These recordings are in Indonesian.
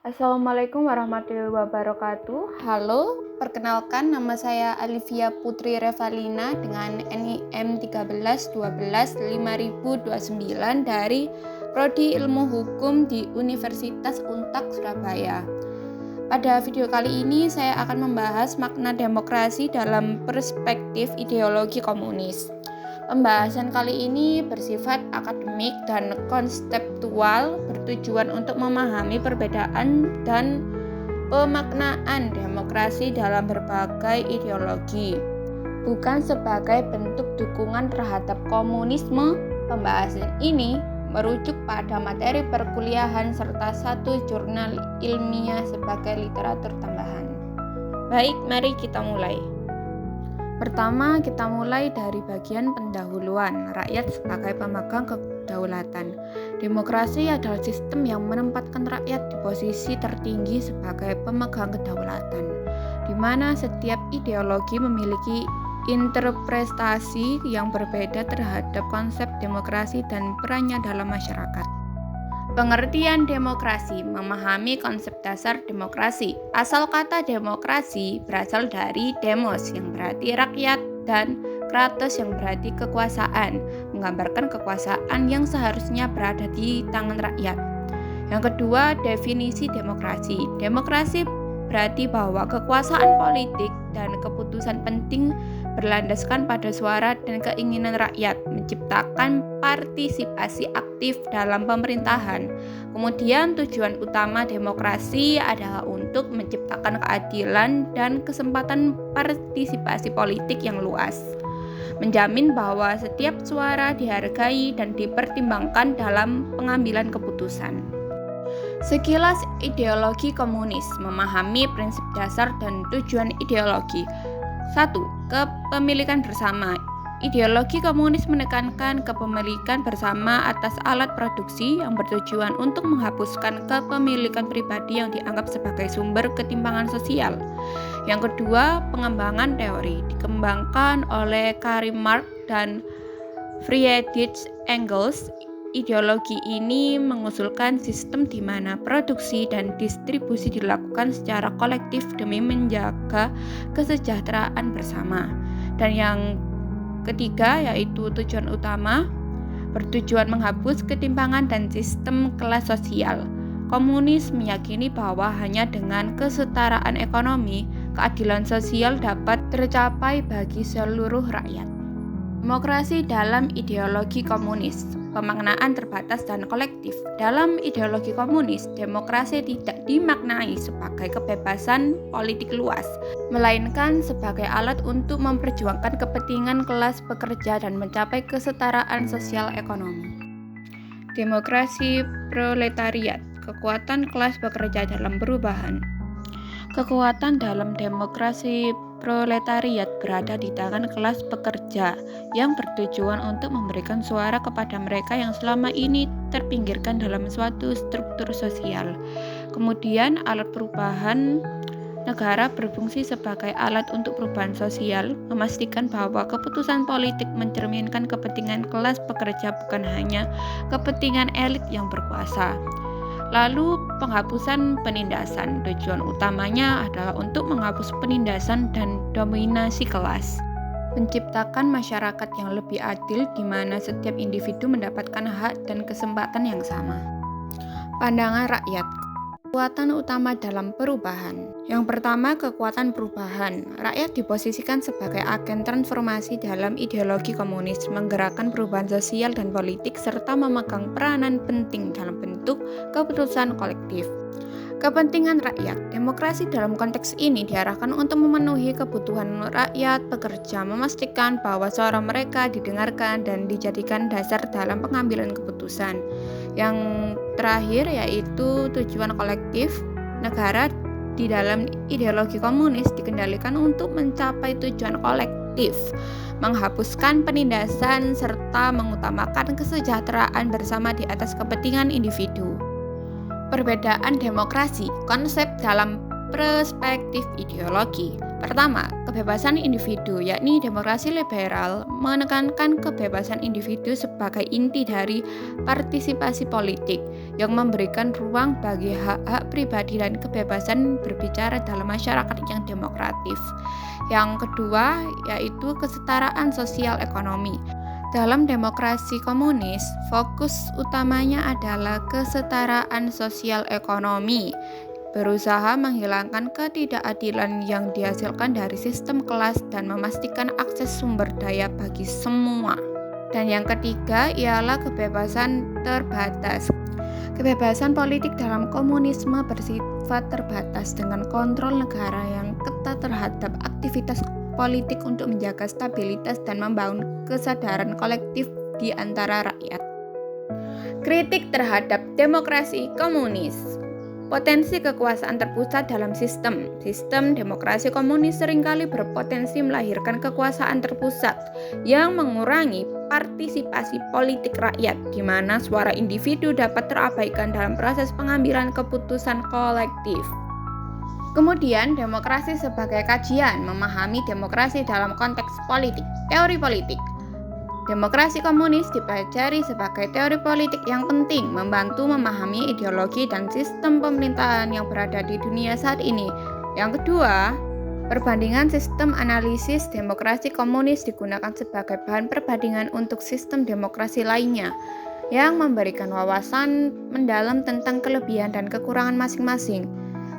Assalamualaikum warahmatullahi wabarakatuh. Halo, perkenalkan nama saya Alivia Putri Revalina dengan NIM 13125029 dari Prodi Ilmu Hukum di Universitas Untak Surabaya. Pada video kali ini saya akan membahas makna demokrasi dalam perspektif ideologi komunis. Pembahasan kali ini bersifat akademik dan konseptual, bertujuan untuk memahami perbedaan dan pemaknaan demokrasi dalam berbagai ideologi, bukan sebagai bentuk dukungan terhadap komunisme. Pembahasan ini merujuk pada materi perkuliahan serta satu jurnal ilmiah sebagai literatur tambahan. Baik, mari kita mulai. Pertama, kita mulai dari bagian pendahuluan, rakyat sebagai pemegang kedaulatan. Demokrasi adalah sistem yang menempatkan rakyat di posisi tertinggi sebagai pemegang kedaulatan, di mana setiap ideologi memiliki interpretasi yang berbeda terhadap konsep demokrasi dan perannya dalam masyarakat. Pengertian demokrasi, memahami konsep dasar demokrasi. Asal kata demokrasi berasal dari demos yang berarti rakyat dan kratos yang berarti kekuasaan, menggambarkan kekuasaan yang seharusnya berada di tangan rakyat. Yang kedua, definisi demokrasi. Demokrasi berarti bahwa kekuasaan politik dan keputusan penting berlandaskan pada suara dan keinginan rakyat, menciptakan partisipasi aktif dalam pemerintahan. Kemudian tujuan utama demokrasi adalah untuk menciptakan keadilan dan kesempatan partisipasi politik yang luas, menjamin bahwa setiap suara dihargai dan dipertimbangkan dalam pengambilan keputusan. Sekilas ideologi komunis, memahami prinsip dasar dan tujuan ideologi. 1. Kepemilikan bersama. Ideologi komunis menekankan kepemilikan bersama atas alat produksi yang bertujuan untuk menghapuskan kepemilikan pribadi yang dianggap sebagai sumber ketimpangan sosial. Yang kedua, pengembangan teori dikembangkan oleh Karl Marx dan Friedrich Engels. Ideologi ini mengusulkan sistem di mana produksi dan distribusi dilakukan secara kolektif demi menjaga kesejahteraan bersama. Dan yang ketiga yaitu tujuan utama, bertujuan menghapus ketimpangan dan sistem kelas sosial. Komunis meyakini bahwa hanya dengan kesetaraan ekonomi, keadilan sosial dapat tercapai bagi seluruh rakyat. Demokrasi dalam ideologi komunis, pemaknaan terbatas dan kolektif. Dalam ideologi komunis, demokrasi tidak dimaknai sebagai kebebasan politik luas, melainkan sebagai alat untuk memperjuangkan kepentingan kelas pekerja dan mencapai kesetaraan sosial ekonomi. Demokrasi proletariat, kekuatan kelas pekerja dalam perubahan. Kekuatan dalam demokrasi proletariat berada di tangan kelas pekerja yang bertujuan untuk memberikan suara kepada mereka yang selama ini terpinggirkan dalam suatu struktur sosial. Kemudian alat perubahan negara berfungsi sebagai alat untuk perubahan sosial, memastikan bahwa keputusan politik mencerminkan kepentingan kelas pekerja bukan hanya kepentingan elit yang berkuasa. Lalu penghapusan penindasan, tujuan utamanya adalah untuk menghapus penindasan dan dominasi kelas, menciptakan masyarakat yang lebih adil di mana setiap individu mendapatkan hak dan kesempatan yang sama. Pandangan rakyat. Kekuatan utama dalam perubahan. Yang pertama, kekuatan perubahan. Rakyat diposisikan sebagai agen transformasi dalam ideologi komunis, menggerakkan perubahan sosial dan politik serta memegang peranan penting dalam bentuk keputusan kolektif. Kepentingan rakyat. Demokrasi dalam konteks ini diarahkan untuk memenuhi kebutuhan rakyat pekerja, memastikan bahwa suara mereka didengarkan dan dijadikan dasar dalam pengambilan keputusan. Yang terakhir yaitu tujuan kolektif. Negara di dalam ideologi komunis dikendalikan untuk mencapai tujuan kolektif, menghapuskan penindasan serta mengutamakan kesejahteraan bersama di atas kepentingan individu. Perbedaan demokrasi, konsep dalam perspektif ideologi. Pertama, kebebasan individu, yakni demokrasi liberal menekankan kebebasan individu sebagai inti dari partisipasi politik yang memberikan ruang bagi hak-hak pribadi dan kebebasan berbicara dalam masyarakat yang demokratis. Yang kedua, yaitu kesetaraan sosial ekonomi. Dalam demokrasi komunis, fokus utamanya adalah kesetaraan sosial ekonomi, berusaha menghilangkan ketidakadilan yang dihasilkan dari sistem kelas dan memastikan akses sumber daya bagi semua. Dan yang ketiga ialah kebebasan terbatas. Kebebasan politik dalam komunisme bersifat terbatas dengan kontrol negara yang ketat terhadap aktivitas politik untuk menjaga stabilitas dan membangun kesadaran kolektif di antara rakyat. Kritik terhadap demokrasi komunis. Potensi kekuasaan terpusat dalam sistem demokrasi komunis seringkali berpotensi melahirkan kekuasaan terpusat yang mengurangi partisipasi politik rakyat, di mana suara individu dapat terabaikan dalam proses pengambilan keputusan kolektif. Kemudian, demokrasi sebagai kajian, memahami demokrasi dalam konteks politik, teori politik. Demokrasi komunis dipelajari sebagai teori politik yang penting, membantu memahami ideologi dan sistem pemerintahan yang berada di dunia saat ini. Yang kedua, perbandingan sistem analisis demokrasi komunis digunakan sebagai bahan perbandingan untuk sistem demokrasi lainnya, yang memberikan wawasan mendalam tentang kelebihan dan kekurangan masing-masing.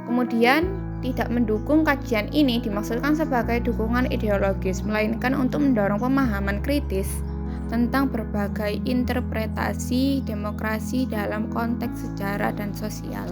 Kemudian, tidak mendukung kajian ini dimaksudkan sebagai dukungan ideologis, melainkan untuk mendorong pemahaman kritis tentang berbagai interpretasi demokrasi dalam konteks sejarah dan sosial.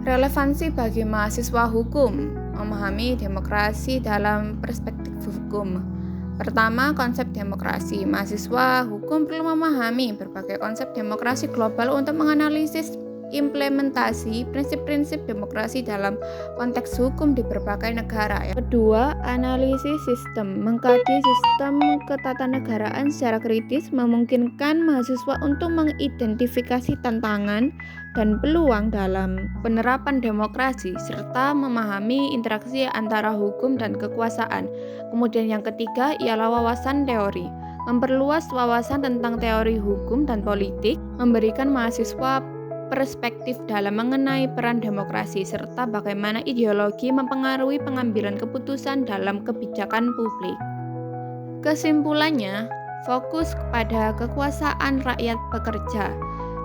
Relevansi bagi mahasiswa hukum, memahami demokrasi dalam perspektif hukum. Pertama, konsep demokrasi. Mahasiswa hukum perlu memahami berbagai konsep demokrasi global untuk menganalisis implementasi prinsip-prinsip demokrasi dalam konteks hukum di berbagai negara. Kedua, analisis sistem. Mengkaji sistem ketatanegaraan secara kritis memungkinkan mahasiswa untuk mengidentifikasi tantangan dan peluang dalam penerapan demokrasi serta memahami interaksi antara hukum dan kekuasaan. Kemudian yang ketiga ialah wawasan teori. Memperluas wawasan tentang teori hukum dan politik, memberikan mahasiswa perspektif dalam mengenai peran demokrasi serta bagaimana ideologi mempengaruhi pengambilan keputusan dalam kebijakan publik. Kesimpulannya, fokus kepada kekuasaan rakyat pekerja.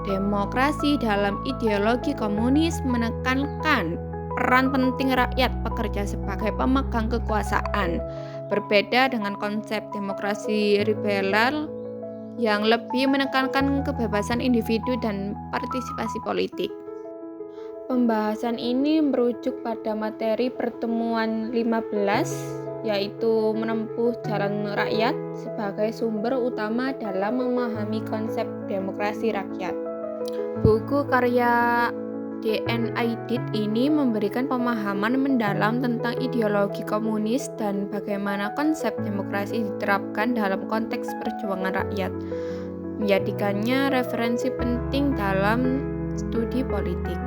Demokrasi dalam ideologi komunis menekankan peran penting rakyat pekerja sebagai pemegang kekuasaan, berbeda dengan konsep demokrasi liberal yang lebih menekankan kebebasan individu dan partisipasi politik. Pembahasan ini merujuk pada materi pertemuan 15, yaitu menempuh jalan rakyat sebagai sumber utama dalam memahami konsep demokrasi rakyat. Buku karya D.N. Aidit ini memberikan pemahaman mendalam tentang ideologi komunis dan bagaimana konsep demokrasi diterapkan dalam konteks perjuangan rakyat, menjadikannya referensi penting dalam studi politik.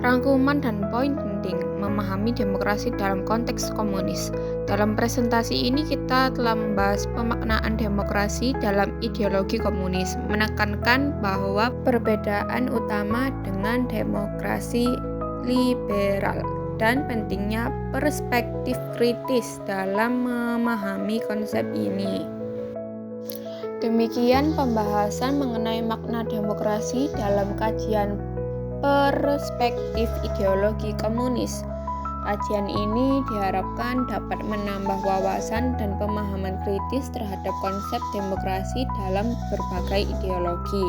Rangkuman dan poin penting memahami demokrasi dalam konteks komunis. Dalam presentasi ini kita telah membahas pemaknaan demokrasi dalam ideologi komunis, menekankan bahwa perbedaan utama dengan demokrasi liberal dan pentingnya perspektif kritis dalam memahami konsep ini. Demikian pembahasan mengenai makna demokrasi dalam kajian perspektif ideologi komunis. Kajian ini diharapkan dapat menambah wawasan dan pemahaman kritis terhadap konsep demokrasi dalam berbagai ideologi.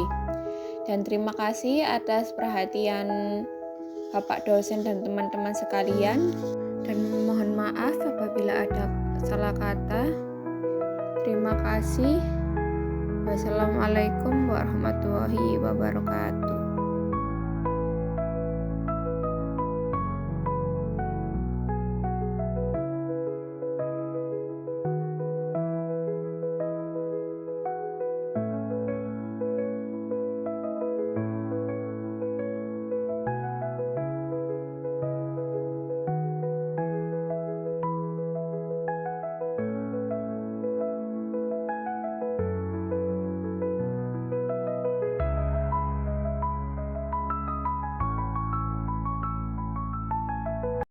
Dan terima kasih atas perhatian Bapak dosen dan teman-teman sekalian. Dan mohon maaf apabila ada salah kata. Terima kasih. Wassalamualaikum warahmatullahi wabarakatuh.